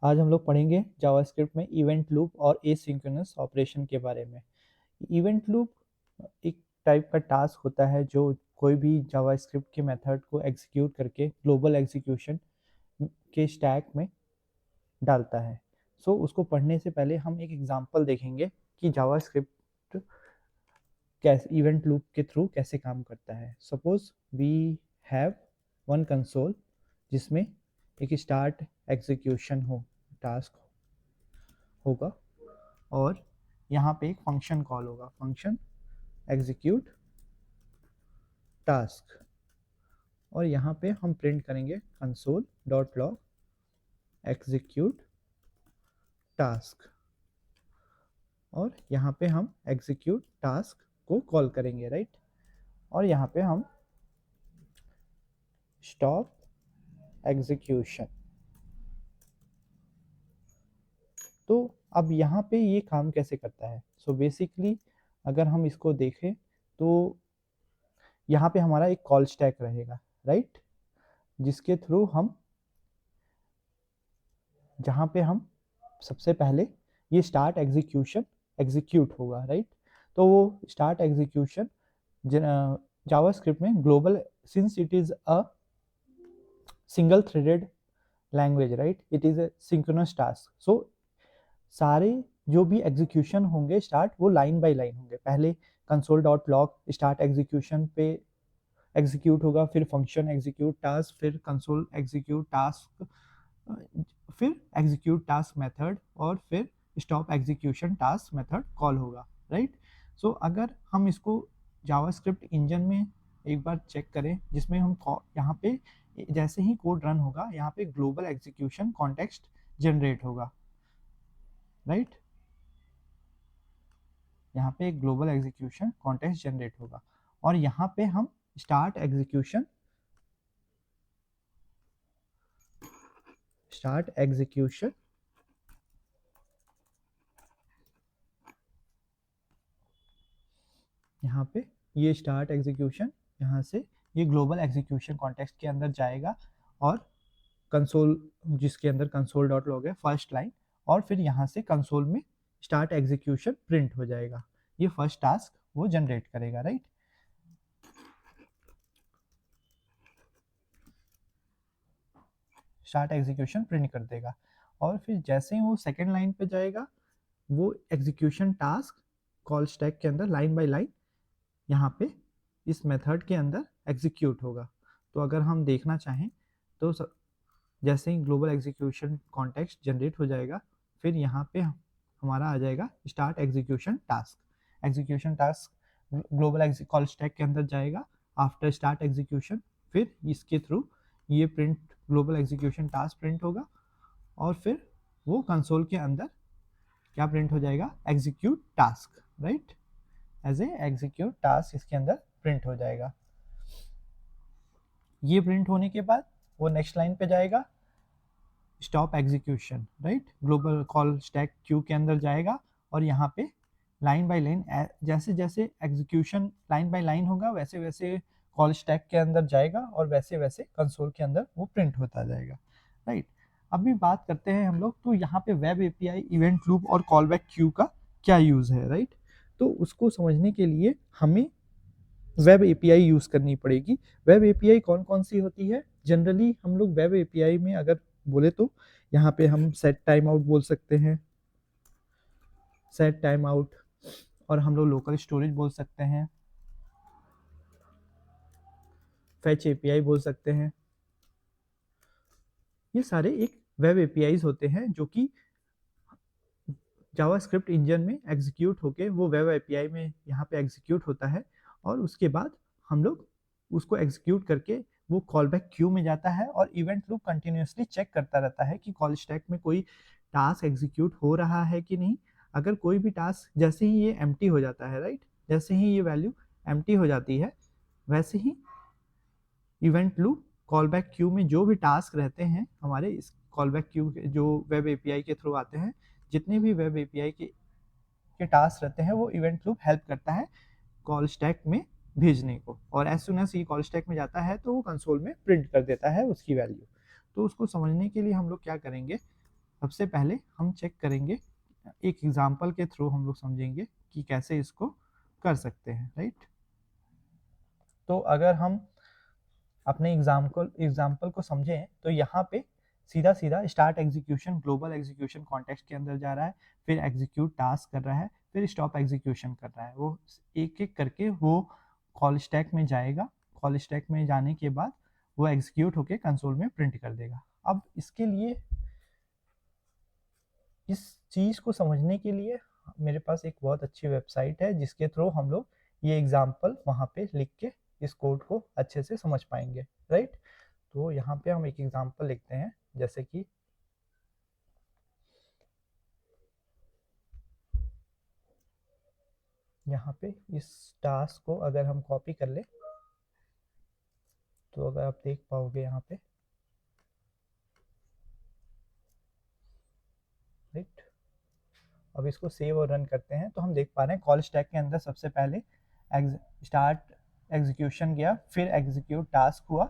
आज हम लोग पढ़ेंगे जावास्क्रिप्ट में इवेंट लूप और एसिंक्रोनस ऑपरेशन के बारे में। इवेंट लूप एक टाइप का टास्क होता है जो कोई भी जावास्क्रिप्ट के मेथड को एग्जीक्यूट करके ग्लोबल एग्जीक्यूशन के स्टैक में डालता है। उसको पढ़ने से पहले हम एक एग्जांपल देखेंगे कि जावास्क्रिप्ट कैसे इवेंट लूप के थ्रू कैसे काम करता है। Suppose we have one console जिसमें एक स्टार्ट एग्जीक्यूशन हो टास्क होगा और यहाँ पे एक फंक्शन कॉल होगा, फंक्शन एग्जीक्यूट टास्क, और यहाँ पे हम प्रिंट करेंगे console dot log execute task, और यहाँ पे हम एग्जीक्यूट टास्क को कॉल करेंगे, राइट। और यहाँ पे हम स्टॉप एग्जीक्यूशन। तो अब यहाँ पे ये काम कैसे करता है? बेसिकली अगर हम इसको देखें तो यहाँ पे हमारा एक कॉल स्टैक रहेगा, राइट, जिसके थ्रू हम जहाँ पे हम सबसे पहले ये स्टार्ट एग्जीक्यूशन एग्जीक्यूट होगा, राइट। तो वो स्टार्ट एग्जीक्यूशन जावास्क्रिप्ट में global, since it is a single threaded language, right, it is a synchronous task. सारे जो भी एग्जीक्यूशन होंगे स्टार्ट, वो लाइन बाय लाइन होंगे। पहले console dot log start execution पे एग्जीक्यूट होगा, फिर फंक्शन एग्जीक्यूट टास्क, फिर कंसोल एग्जीक्यूट टास्क, फिर एग्जीक्यूट टास्क मेथड, और फिर stop execution task method call होगा, राइट। अगर हम इसको जावास्क्रिप्ट इंजन में एक बार चेक करें, जिसमें हम यहाँ पे जैसे ही कोड रन होगा यहाँ पे ग्लोबल एग्जीक्यूशन कॉन्टेक्स्ट जनरेट होगा, राइट। यहाँ पे ग्लोबल एग्जीक्यूशन कॉन्टेक्स्ट जनरेट होगा और यहाँ पे हम स्टार्ट एग्जीक्यूशन यहाँ पे ये स्टार्ट एग्जीक्यूशन यहाँ से ये ग्लोबल एग्जीक्यूशन कॉन्टेक्स्ट के अंदर जाएगा और कंसोल, जिसके अंदर कंसोल डॉट लॉग है, फर्स्ट लाइन, और फिर यहाँ से कंसोल में स्टार्ट एग्जीक्यूशन प्रिंट हो जाएगा। ये फर्स्ट टास्क वो जनरेट करेगा, राइट। स्टार्ट एग्जीक्यूशन प्रिंट कर देगा और फिर जैसे ही वो सेकेंड लाइन पे जाएगा वो एग्जीक्यूशन टास्क कॉल स्टैक के अंदर लाइन बाय लाइन यहाँ पे इस मेथड के अंदर एग्जीक्यूट होगा। तो अगर हम देखना चाहें तो जैसे ही ग्लोबल एग्जीक्यूशन कॉन्टेक्स्ट जनरेट हो जाएगा, फिर यहाँ पे हमारा आ जाएगा start execution task. Execution task global call stack के अंदर जाएगा आफ्टर स्टार्ट एग्जीक्यूशन, फिर इसके थ्रू ये print global execution task print होगा और फिर वो कंसोल के अंदर क्या प्रिंट हो जाएगा? Execute task, right, as a execute task इसके अंदर प्रिंट हो जाएगा। ये प्रिंट होने के बाद वो नेक्स्ट लाइन पे जाएगा stop execution, right, global call stack queue के अंदर जाएगा और यहाँ पे लाइन बाय लाइन जैसे जैसे एग्जीक्यूशन लाइन बाय लाइन होगा वैसे वैसे कॉल स्टैक के अंदर जाएगा और वैसे वैसे कंसोल के अंदर वो प्रिंट होता जाएगा, राइट। अभी बात करते हैं हम लोग, तो यहाँ पे वेब एपीआई, इवेंट लूप और कॉल बैक क्यू का क्या यूज़ है, राइट। तो उसको समझने के लिए हमें वेब एपीआई यूज़ करनी पड़ेगी। वेब एपीआई कौन कौन सी होती है? जनरली हम लोग वेब एपीआई में अगर बोले तो यहाँ पे हम सेट टाइम आउट बोल सकते हैं, सेट टाइम आउट, और हम लोग लोकल स्टोरेज बोल सकते हैं, फेच एपीआई बोल सकते हैं। ये सारे एक वेब एपीआईज होते हैं जो कि जावास्क्रिप्ट इंजन में एग्जीक्यूट होके वो वेब एपीआई में यहाँ पे एग्जीक्यूट होता है और उसके बाद हम लोग उसको एग्जीक्यूट करके वो कॉल बैक क्यू में जाता है और इवेंट लूप कंटिन्यूसली चेक करता रहता है कि कॉल स्टैक में कोई टास्क एग्जीक्यूट हो रहा है कि नहीं। अगर कोई भी टास्क, जैसे ही ये एम्प्टी हो जाता है, राइट, जैसे ही ये वैल्यू एम्प्टी हो जाती है वैसे ही event loop call back Q में जो भी टास्क रहते हैं हमारे इस कॉल बैक क्यू जो वेब एपीआई के थ्रू आते हैं, जितने भी वेब एपीआई के टास्क रहते हैं वो इवेंट लूप हेल्प करता है कॉल स्टैक में भेजने को, और एज सुन एज ये कॉल स्टैक में जाता है तो वो कंसोल में प्रिंट कर देता है उसकी वैल्यू। तो उसको समझने के लिए हम लोग क्या करेंगे, सबसे पहले हम चेक करेंगे, एक एग्जांपल के थ्रू हम लोग समझेंगे कि कैसे इसको कर सकते हैं, राइट। तो अगर हम अपने एग्जाम्पल को समझें तो यहाँ पे सीधा सीधा start execution global execution context के अंदर जा रहा है, फिर एग्जीक्यूट टास्क कर रहा है, फिर स्टॉप एग्जीक्यूशन कर रहा है। वो एक एक करके वो कॉल स्टैक में जाएगा, कॉल स्टैक में जाने के बाद वो एग्जीक्यूट होके कंसोल में प्रिंट कर देगा। अब इसके लिए, इस चीज़ को समझने के लिए मेरे पास एक बहुत अच्छी वेबसाइट है जिसके थ्रू हम लोग ये एग्जाम्पल वहाँ पे लिख के इस कोड को अच्छे से समझ पाएंगे, राइट। तो यहाँ पे हम एक एग्जाम्पल लिखते हैं, जैसे कि यहाँ पे इस टास्क को अगर हम कॉपी कर ले तो अगर आप देख पाओगे यहाँ पे, राइट। अब इसको सेव और रन करते हैं तो हम देख पा रहे हैं कॉल स्टैक के अंदर सबसे पहले स्टार्ट एग्जीक्यूशन गया, फिर एग्जीक्यूट टास्क हुआ,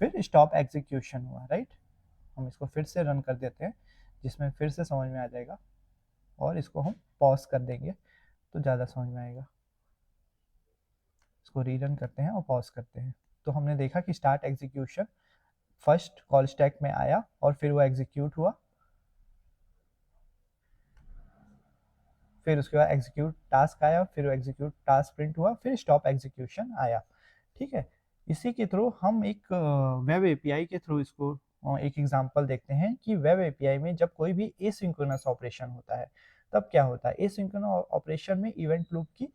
फिर स्टॉप एग्जीक्यूशन हुआ, राइट। हम इसको फिर से रन कर देते हैं जिसमें फिर से समझ में आ जाएगा, और इसको हम पॉज कर देंगे तो ज़्यादा समझ में आएगा। इसको रीरन करते हैं और पॉज करते हैं। तो हमने देखा कि start execution first call stack में आया और फिर वो एग्जीक्यूट हुआ, फिर उसके बाद एग्जीक्यूट टास्क आया, फिर वो एग्जीक्यूट टास्क प्रिंट हुआ, फिर स्टॉप एग्जीक्यूशन आया, ठीक है। इसी के थ्रू हम एक वेब एपीआई के थ्रू इसको एक एग्जांपल देखते हैं कि वेब एपीआई में जब कोई भी एसिंक्रोनस ऑपरेशन होता है तब क्या होता है। एसिंक्रोनस ऑपरेशन में इवेंट लूप की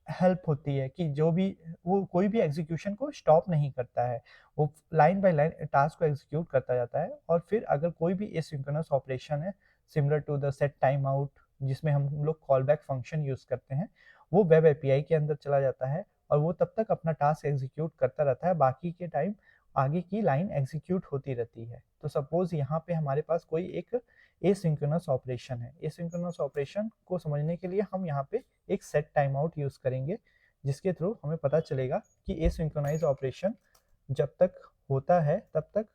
हेल्प होती है कि जो भी वो कोई भी एग्जीक्यूशन को स्टॉप नहीं करता है, वो लाइन बाय लाइन टास्क को एग्जीक्यूट करता जाता है। और फिर अगर कोई भी एसिंक्रोनस ऑपरेशन है similar to the set time out, जिसमें हम लोग कॉल बैक फंक्शन यूज करते हैं, वो वेब एपीआई के अंदर चला जाता है और वो तब तक अपना टास्क एग्जीक्यूट करता रहता है, बाकी के टाइम आगे की लाइन एग्जीक्यूट होती रहती है। तो सपोज यहाँ पे हमारे पास कोई एक एसिंक्रोनस ऑपरेशन है। एसिंक्रोनस ऑपरेशन को समझने के लिए हम यहाँ पे एक सेट टाइम आउट यूज करेंगे जिसके थ्रू हमें पता चलेगा कि एसिंक्रोनाइज ऑपरेशन जब तक होता है तब तक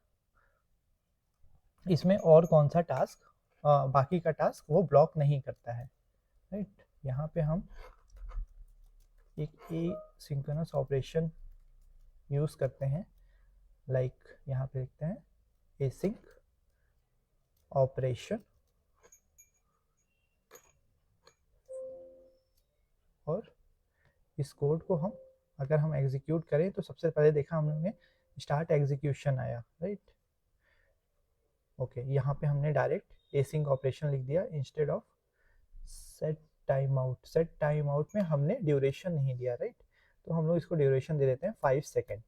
इसमें और कौन सा टास्क बाकी का टास्क वो ब्लॉक नहीं करता है, राइट। यहाँ पे हम एक एसिंक्रोनस ऑपरेशन यूज करते हैं, लाइक यहाँ पे लिखते हैं एसिंक ऑपरेशन, और इस कोड को हम अगर हम एग्जीक्यूट करें तो सबसे पहले देखा हमने स्टार्ट एग्जीक्यूशन आया, राइट। ओके, यहाँ पे हमने डायरेक्ट एसिंक ऑपरेशन लिख दिया instead of set time out. Set time out में हमने ड्यूरेशन नहीं दिया, राइट। तो हम लोग इसको ड्यूरेशन दे देते हैं 5 सेकेंड,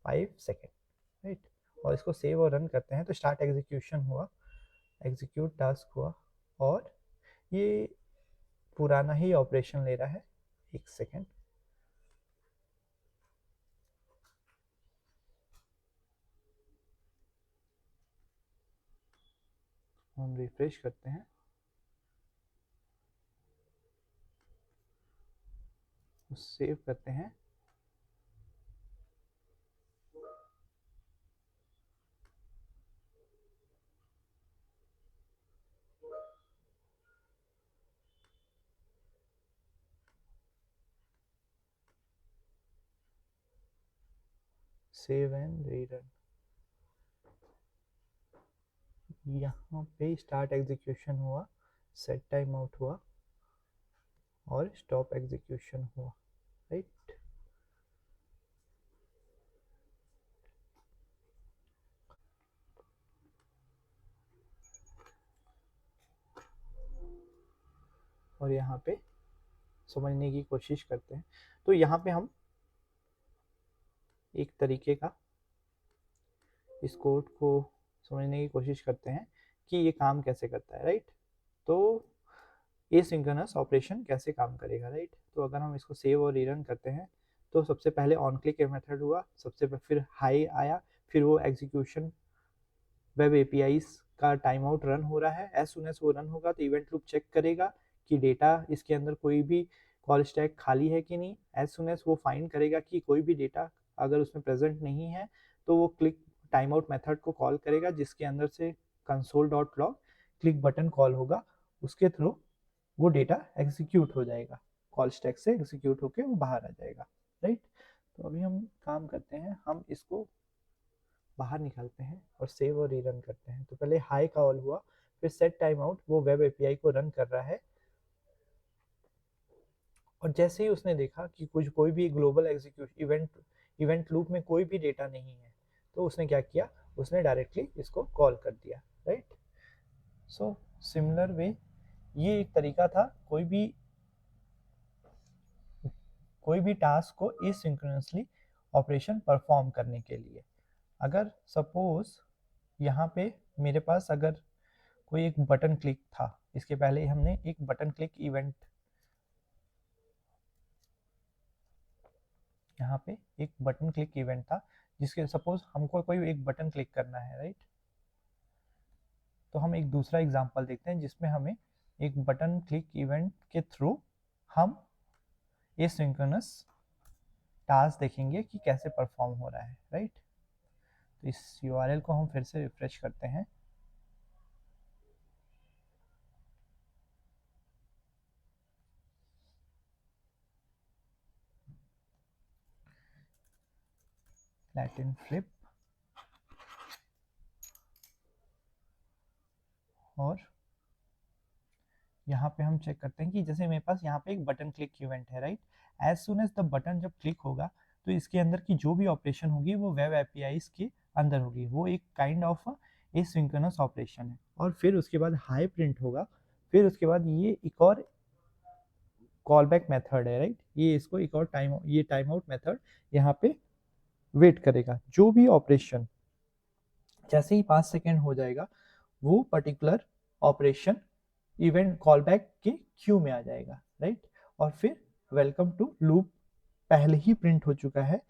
5 सेकेंड, राइट। और इसको सेव और रन करते हैं तो स्टार्ट एग्जीक्यूशन हुआ, एग्जीक्यूट टास्क हुआ, और ये पुराना ही ऑपरेशन ले रहा है 1 सेकेंड। हम रिफ्रेश करते हैं, सेव करते हैं, सेव एंड रीरन। यहाँ पे स्टार्ट एग्जीक्यूशन हुआ, सेट टाइम आउट हुआ और स्टॉप एग्जीक्यूशन हुआ, राइट। और यहाँ पे समझने की कोशिश करते हैं। तो यहाँ पे हम एक तरीके का इस कोड को समझने की कोशिश करते हैं कि ये काम कैसे करता है, राइट। तो एसिंक्रोनस ऑपरेशन कैसे काम करेगा, राइट। तो अगर हम इसको सेव और रीरन करते हैं तो सबसे पहले ऑन क्लिक मेथड हुआ, फिर हाई आया, फिर वो एग्जीक्यूशन वेब एपीआईज का टाइम आउट रन हो रहा है। एज सुन एज वो रन होगा तो इवेंट लूप चेक करेगा कि डेटा इसके अंदर कोई भी कॉल स्टैक खाली है कि नहीं। एज सुन एज वो फाइंड करेगा कि कोई भी डेटा अगर उसमें प्रेजेंट नहीं है तो वो क्लिक टाइम आउट मेथड को कॉल करेगा जिसके अंदर से console dot log click button call होगा, उसके थ्रू वो डेटा एग्जीक्यूट हो जाएगा, कॉल स्टैक से एग्जीक्यूट होके वो बाहर आ जाएगा, राइट। तो अभी हम काम करते हैं, हम इसको बाहर निकालते हैं और सेव और रीरन करते हैं। तो पहले हाई कॉल हुआ, फिर सेट टाइम आउट, वो वेब एपीआई को रन कर रहा है, और जैसे ही उसने देखा कि कुछ कोई भी ग्लोबल एग्जीक्यूशन इवेंट लूप में कोई भी डेटा नहीं है, तो उसने क्या किया, उसने डायरेक्टली इसको कॉल कर दिया, राइट। सो सिमिलर वे ये एक तरीका था कोई भी टास्क को एसिंक्रोनसली ऑपरेशन परफॉर्म करने के लिए। अगर सपोज यहाँ पे मेरे पास अगर कोई एक बटन क्लिक था, इसके पहले हमने एक बटन क्लिक इवेंट, यहाँ पे एक बटन क्लिक इवेंट था जिसके सपोज हमको कोई एक बटन क्लिक करना है, राइट। तो हम एक दूसरा एग्जांपल देखते हैं जिसमें हमें एक बटन क्लिक इवेंट के थ्रू हम एसिंक्रोनस टास्क देखेंगे कि कैसे परफॉर्म हो रहा है, राइट। तो इस यूआरएल को हम फिर से रिफ्रेश करते हैं। लैटिन फ्लिप, और यहाँ पे हम चेक करते हैं कि जैसे मेरे पास यहाँ पे एक बटन क्लिक इवेंट है, right. As soon as the button जब क्लिक होगा तो इसके अंदर की जो भी ऑपरेशन होगी वो वेब एपीआईज के अंदर होगी, वो एक काइंड ऑफ एसिंक्रोनस ऑपरेशन है। और फिर उसके बाद हाई प्रिंट होगा, फिर उसके बाद ये एक और कॉल बैक मेथड है, राइट। ये इसको एक और टाइम आउट मेथड यहाँ पे वेट करेगा, जो भी ऑपरेशन जैसे ही 5 सेकेंड हो जाएगा वो particular operation event call back के क्यू में आ जाएगा, राइट। और फिर वेलकम टू लूप पहले ही प्रिंट हो चुका है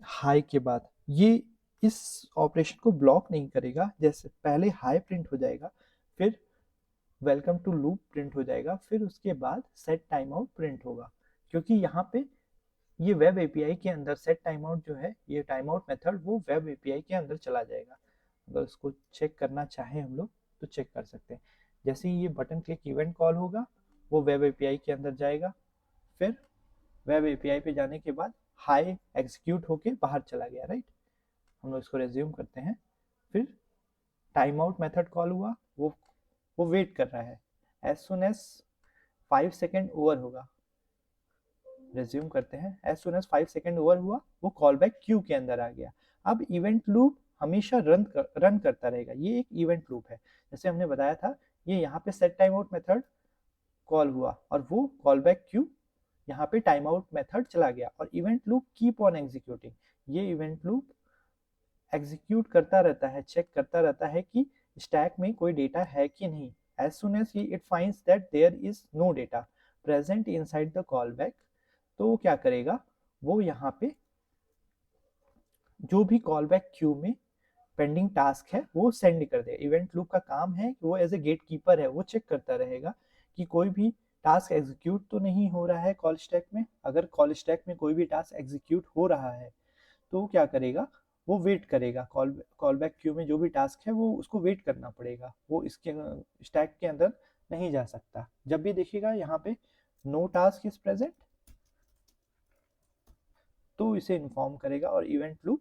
हाई के बाद, ये इस ऑपरेशन को ब्लॉक नहीं करेगा। जैसे पहले हाई प्रिंट हो जाएगा, फिर वेलकम टू लूप प्रिंट हो जाएगा, फिर उसके बाद सेट टाइम आउट प्रिंट होगा, क्योंकि यहाँ पे ये वेब एपीआई के अंदर सेट टाइम आउट जो है, ये टाइम आउट मेथड वो वेब एपीआई के अंदर चला जाएगा। अगर उसको चेक करना चाहे हम लोग तो चेक कर सकते हैं। जैसे ही ये बटन क्लिक इवेंट कॉल होगा वो वेब एपीआई के अंदर जाएगा, फिर वेब एपीआई पे जाने के बाद हाई एग्जीक्यूट होके बाहर चला गया, राइट। हम लोग इसको रेज्यूम करते हैं। फिर टाइम आउट मेथड कॉल हुआ, वो वेट कर रहा है, as soon as 5 second over होगा, रेज्यूम करते हैं। As soon as 5 second over हुआ वो कॉल बैक क्यू के अंदर आ गया। अब इवेंट लूप हमेशा रन करता रहेगा, ये एक इवेंट लूप है। जैसे हमने बताया था, ये यहाँ पे set time out method call हुआ और वो कॉल बैक क्यू यहाँ पे टाइम आउट मेथड चला गया, और event loop keep on executing, ये इवेंट लूप एग्जीक्यूट करता रहता है, चेक करता रहता है कि स्टैक में कोई डेटा है कि नहीं। As soon as it finds that there is no data present inside the call back, तो वो क्या करेगा, वो यहाँ पे जो भी कॉल बैक क्यू में पेंडिंग टास्क है वो सेंड कर देगा। इवेंट लूप का काम है कि वो एज ए गेट कीपर है, वो चेक करता रहेगा कि कोई भी टास्क एग्जीक्यूट तो नहीं हो रहा है कॉल स्टैक में। अगर कॉल स्टैक में कोई भी टास्क एग्जीक्यूट हो रहा है तो वो क्या करेगा, वो वेट करेगा, कॉल बैक क्यू में जो भी टास्क है वो उसको वेट करना पड़ेगा, वो इसके स्टैक के अंदर नहीं जा सकता। जब भी देखिएगा यहाँ पे नो टास्क इज प्रेजेंट तो इसे इन्फॉर्म करेगा, और इवेंट लूप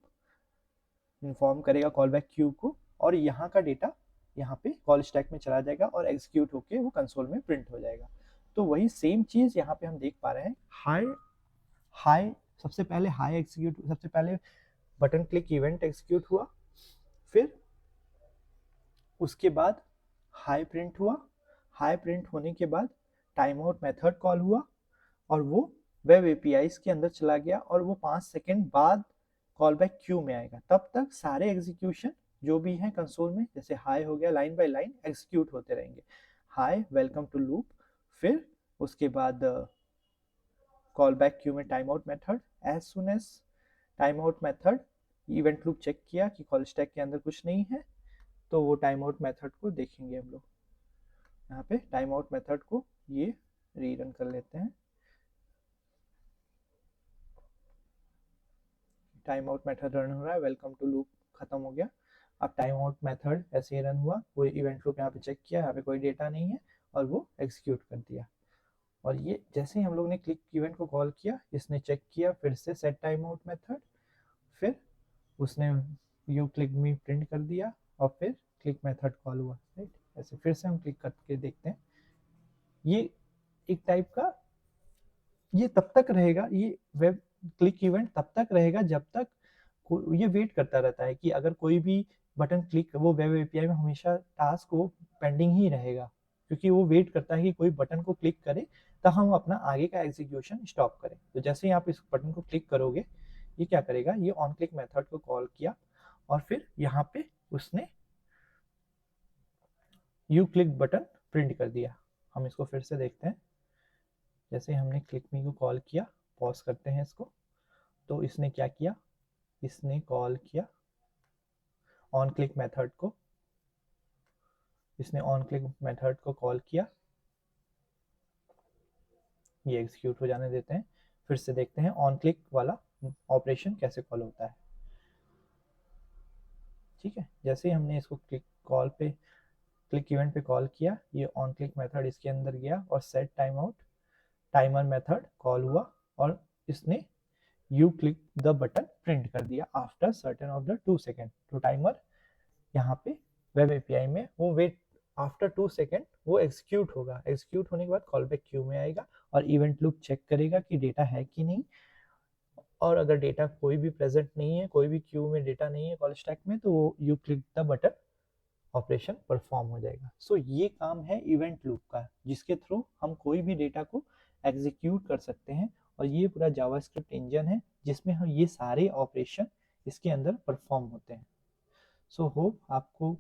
इन्फॉर्म करेगा कॉल बैक क्यू को, और यहाँ का डेटा यहाँ पे कॉल स्टैक में चला जाएगा और एग्जीक्यूट होके वो कंसोल में प्रिंट हो जाएगा। तो वही सेम चीज यहाँ पे हम देख पा रहे हैं। हाई हाई सबसे पहले हाई एग्जीक्यूट, सबसे पहले बटन क्लिक इवेंट एग्जीक्यूट हुआ, फिर उसके बाद हाई प्रिंट हुआ, हाई प्रिंट होने के बाद टाइम आउट मेथड कॉल हुआ और वो वेब एपीआईज के अंदर चला गया, और वो 5 सेकेंड बाद कॉल बैक क्यू में आएगा। तब तक सारे एग्जीक्यूशन जो भी हैं कंसोल में, जैसे हाई हो गया, लाइन बाय लाइन एग्जीक्यूट होते रहेंगे। हाई वेलकम टू लूप, फिर उसके बाद कॉल बैक क्यू में time out method, as soon as time out method event loop check किया कि कॉल स्टैक के अंदर कुछ नहीं है, तो वो टाइम आउट मेथड को देखेंगे हम लोग। यहाँ पे टाइम आउट मेथड को ये रीरन कर लेते हैं। टाइम आउट मेथड रन हो रहा है, वेलकम टू लूप खत्म हो गया। अब टाइम आउट मेथड ऐसे ही रन हुआ, वो इवेंट लूप यहाँ पे चेक किया, यहाँ पे कोई डेटा नहीं है और वो एग्जीक्यूट कर दिया। और ये जैसे ही हम लोग ने क्लिक इवेंट को कॉल किया, इसने चेक किया फिर से सेट टाइम आउट मेथड, फिर उसने यू क्लिक मी प्रिंट कर दिया और फिर क्लिक मेथड कॉल हुआ, राइट। ऐसे फिर से हम क्लिक करके देखते हैं, ये एक टाइप का, ये तब तक रहेगा, ये वेब क्लिक इवेंट तब तक रहेगा जब तक ये वेट करता रहता है कि अगर कोई भी बटन क्लिक, वो वेब एपीआई में हमेशा टास्क वो पेंडिंग ही रहेगा, क्योंकि वो वेट करता है कि कोई बटन को क्लिक करे तब हम अपना आगे का एग्जीक्यूशन स्टॉप करें। तो जैसे ही आप इस बटन को क्लिक करोगे, ये क्या करेगा, ये ऑन क्लिक मेथड को कॉल किया और फिर यहाँ पे उसने यू क्लिक बटन प्रिंट कर दिया। हम इसको फिर से देखते हैं, जैसे हमने क्लिक मी को कॉल किया, पॉज करते हैं इसको, तो इसने क्या किया, इसने कॉल किया ऑन क्लिक मेथड को, इसने ऑन क्लिक मेथड को कॉल किया, ये एग्जीक्यूट हो जाने देते हैं। फिर से देखते हैं ऑन क्लिक वाला ऑपरेशन कैसे कॉल होता है। ठीक है, जैसे ही हमने इसको क्लिक कॉल पे, क्लिक इवेंट पे कॉल किया, ये ऑन क्लिक मेथड इसके अंदर गया और set time out timer method call हुआ और इसने you click the button print कर दिया after certain of the 2 second. तो टाइमर यहाँ पे वेब एपीआई में वो वेट आफ्टर 2 सेकेंड वो एग्जीक्यूट होगा, एग्जीक्यूट होने के बाद कॉल बैक क्यू में आएगा और इवेंट लूप चेक करेगा कि डेटा है कि नहीं, और अगर डेटा कोई भी प्रेजेंट नहीं है, कोई भी क्यू में डेटा नहीं है कॉल स्टैक में, तो वो you click the button operation perform हो जाएगा। सो ये काम है इवेंट लूप का, जिसके थ्रू हम कोई भी डेटा को एग्जीक्यूट कर सकते हैं, और ये पूरा जावास्क्रिप्ट इंजन है जिसमें हम ये सारे ऑपरेशन इसके अंदर परफॉर्म होते हैं। सो होप आपको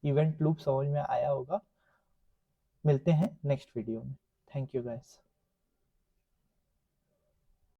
इवेंट लूप समझ में आया होगा। मिलते हैं नेक्स्ट वीडियो में। Thank you guys.